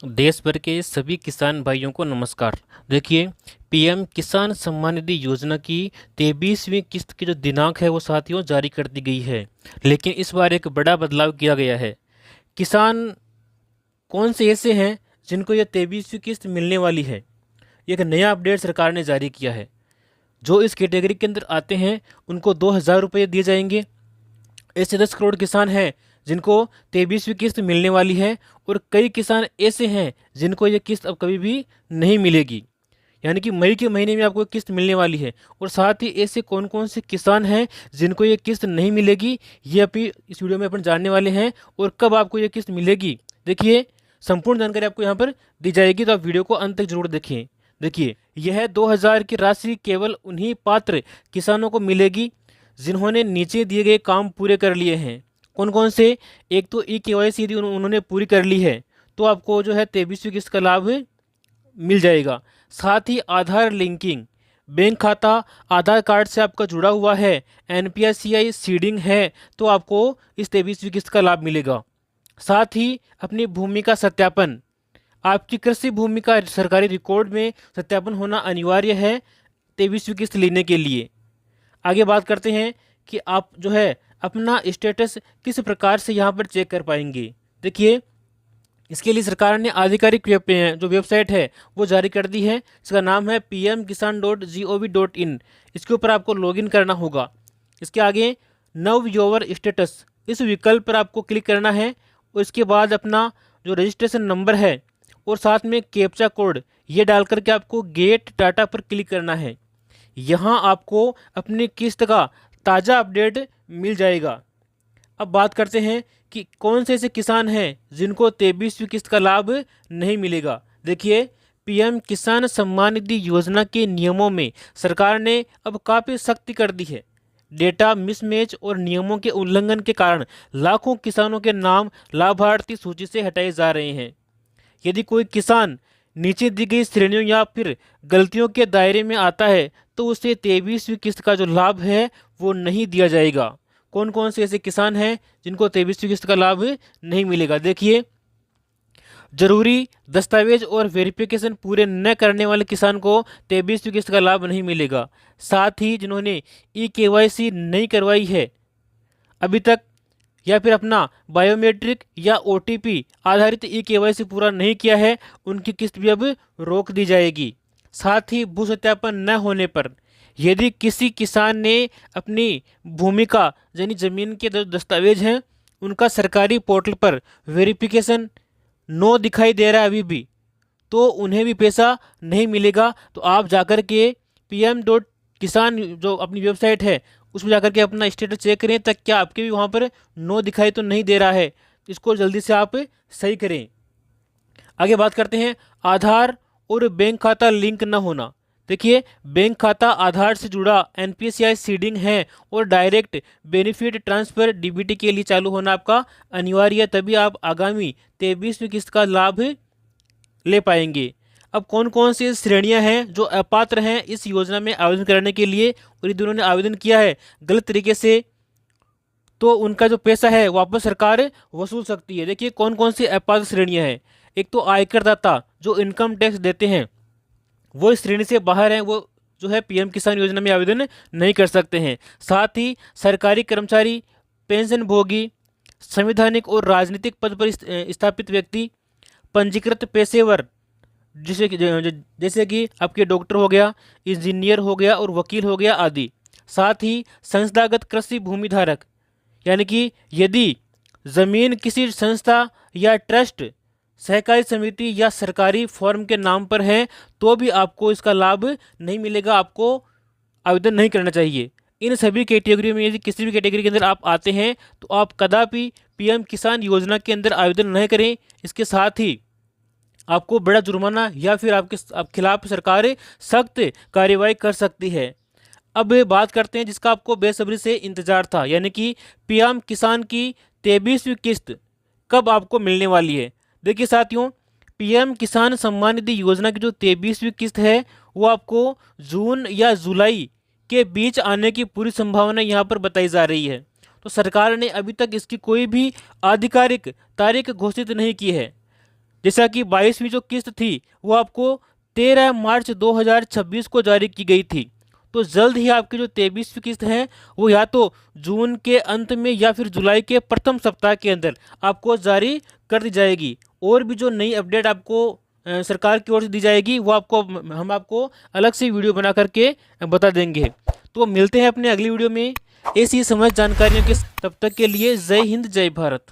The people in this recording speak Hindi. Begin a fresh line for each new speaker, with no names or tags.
देश भर के सभी किसान भाइयों को नमस्कार। देखिए, पीएम किसान सम्मान निधि योजना की 23वीं किस्त की जो दिनांक है वो साथियों जारी कर दी गई है। लेकिन इस बार एक बड़ा बदलाव किया गया है। किसान कौन से ऐसे हैं जिनको ये 23वीं किस्त मिलने वाली है, ये एक नया अपडेट सरकार ने जारी किया है। जो इस कैटेगरी के अंदर आते हैं उनको 2,000 रुपये दिए जाएंगे। ऐसे 10 करोड़ किसान हैं जिनको 23वीं किस्त मिलने वाली है, और कई किसान ऐसे हैं जिनको ये किस्त अब कभी भी नहीं मिलेगी। यानी कि मई के महीने में आपको किस्त मिलने वाली है। और साथ ही ऐसे कौन कौन से किसान हैं जिनको ये किस्त नहीं मिलेगी, ये अभी इस वीडियो में अपन जानने वाले हैं। और कब आपको ये किस्त मिलेगी, देखिए संपूर्ण जानकारी आपको यहाँ पर दी जाएगी, तो आप वीडियो को अंत तक जरूर देखें। देखिए, यह 2,000 की राशि केवल उन्हीं पात्र किसानों को मिलेगी जिन्होंने नीचे दिए गए काम पूरे कर लिए हैं। कौन कौन से? एक तो ई-KYC यदि उन्होंने पूरी कर ली है तो आपको जो है 23वीं किस्त का लाभ मिल जाएगा। साथ ही आधार लिंकिंग, बैंक खाता आधार कार्ड से आपका जुड़ा हुआ है, NPS-CI सीडिंग है, तो आपको इस 23वीं किस्त का लाभ मिलेगा। साथ ही अपनी भूमि का सत्यापन, आपकी कृषि भूमि का सरकारी रिकॉर्ड में सत्यापन होना अनिवार्य है 23वीं किस्त लेने के लिए। आगे बात करते हैं कि आप जो है अपना स्टेटस किस प्रकार से यहाँ पर चेक कर पाएंगे। देखिए, इसके लिए सरकार ने आधिकारिक जो वेबसाइट है वो जारी कर दी है। इसका नाम है pmkisan.gov.in। इसके ऊपर आपको लॉगिन करना होगा। इसके आगे नव योर स्टेटस, इस विकल्प पर आपको क्लिक करना है, और इसके बाद अपना जो रजिस्ट्रेशन नंबर है और साथ में कैप्चा कोड ये डाल करके आपको गेट डाटा पर क्लिक करना है। यहाँ आपको अपनी किस्त का ताज़ा अपडेट मिल जाएगा। अब बात करते हैं कि कौन से ऐसे किसान हैं जिनको 23वीं किस्त का लाभ नहीं मिलेगा। देखिए, पीएम किसान सम्मान निधि योजना के नियमों में सरकार ने अब काफ़ी सख्ती कर दी है। डेटा मिसमैच और नियमों के उल्लंघन के कारण लाखों किसानों के नाम लाभार्थी सूची से हटाए जा रहे हैं। यदि कोई किसान नीचे दी गई श्रेणियों या फिर गलतियों के दायरे में आता है तो उसे 23वीं किस्त का जो लाभ है वो नहीं दिया जाएगा। कौन कौन से ऐसे किसान हैं जिनको 23वीं किस्त का लाभ नहीं मिलेगा? देखिए, जरूरी दस्तावेज और वेरिफिकेशन पूरे न करने वाले किसान को 23वीं किस्त का लाभ नहीं मिलेगा। साथ ही जिन्होंने ई-KYC नहीं करवाई है अभी तक, या फिर अपना बायोमेट्रिक या OTP आधारित ई-KYC पूरा नहीं किया है, उनकी किस्त भी अब रोक दी जाएगी। साथ ही भू सत्यापन न होने पर यदि किसी किसान ने अपनी भूमि का यानी जमीन के जो दस्तावेज हैं उनका सरकारी पोर्टल पर वेरिफिकेशन नो दिखाई दे रहा है अभी भी, तो उन्हें भी पैसा नहीं मिलेगा। तो आप जाकर के pm.kisan जो अपनी वेबसाइट है उसमें जाकर के अपना स्टेटस चेक करें, तक क्या आपके भी वहाँ पर नो दिखाई तो नहीं दे रहा है। इसको जल्दी से आप सही करें। आगे बात करते हैं आधार और बैंक खाता लिंक न होना। देखिए, बैंक खाता आधार से जुड़ा NPS-CI सीडिंग है और डायरेक्ट बेनिफिट ट्रांसफर DBT के लिए चालू होना आपका अनिवार्य है, तभी आप आगामी 23वीं किस्त का लाभ ले पाएंगे। अब कौन कौन सी श्रेणियां हैं जो अपात्र हैं इस योजना में आवेदन करने के लिए, और यदि उन्होंने आवेदन किया है गलत तरीके से तो उनका जो पैसा है वापस सरकार वसूल सकती है। देखिए, कौन कौन सी अपात्र श्रेणियां हैं। एक तो आयकर दाता जो इनकम टैक्स देते हैं वो इस श्रेणी से बाहर हैं, वो जो है पीएम किसान योजना में आवेदन नहीं कर सकते हैं। साथ ही सरकारी कर्मचारी, पेंशन भोगी, संवैधानिक और राजनीतिक पद पर स्थापित व्यक्ति, पंजीकृत पेशेवर जैसे कि आपके डॉक्टर हो गया, इंजीनियर हो गया और वकील हो गया आदि। साथ ही संस्थागत कृषि भूमि धारक, यानी कि यदि जमीन किसी संस्था या ट्रस्ट, सहकारी समिति या सरकारी फॉर्म के नाम पर है तो भी आपको इसका लाभ नहीं मिलेगा, आपको आवेदन नहीं करना चाहिए। इन सभी कैटेगरी में यदि किसी भी कैटेगरी के अंदर आप आते हैं तो आप कदापि पीएम किसान योजना के अंदर आवेदन नहीं करें। इसके साथ ही आपको बड़ा जुर्माना या फिर आपके खिलाफ सरकार सख्त कार्रवाई कर सकती है। अब बात करते हैं जिसका आपको बेसब्री से इंतजार था, यानी कि पीएम किसान की 23वीं किस्त कब आपको मिलने वाली है। देखिए साथियों, पीएम किसान सम्मान निधि योजना की जो 23वीं किस्त है वो आपको जून या जुलाई के बीच आने की पूरी संभावना यहाँ पर बताई जा रही है। तो सरकार ने अभी तक इसकी कोई भी आधिकारिक तारीख घोषित नहीं की है। जैसा कि 22वीं जो किस्त थी वो आपको 13 मार्च 2026 को जारी की गई थी। तो जल्द ही आपकी जो 23वीं किस्त है वो या तो जून के अंत में या फिर जुलाई के प्रथम सप्ताह के अंदर आपको जारी कर दी जाएगी। और भी जो नई अपडेट आपको सरकार की ओर से दी जाएगी वो आपको हम आपको अलग से वीडियो बना करके बता देंगे। तो मिलते हैं अपने अगली वीडियो में ऐसी समझ जानकारियों के। तब तक के लिए जय हिंद जय भारत।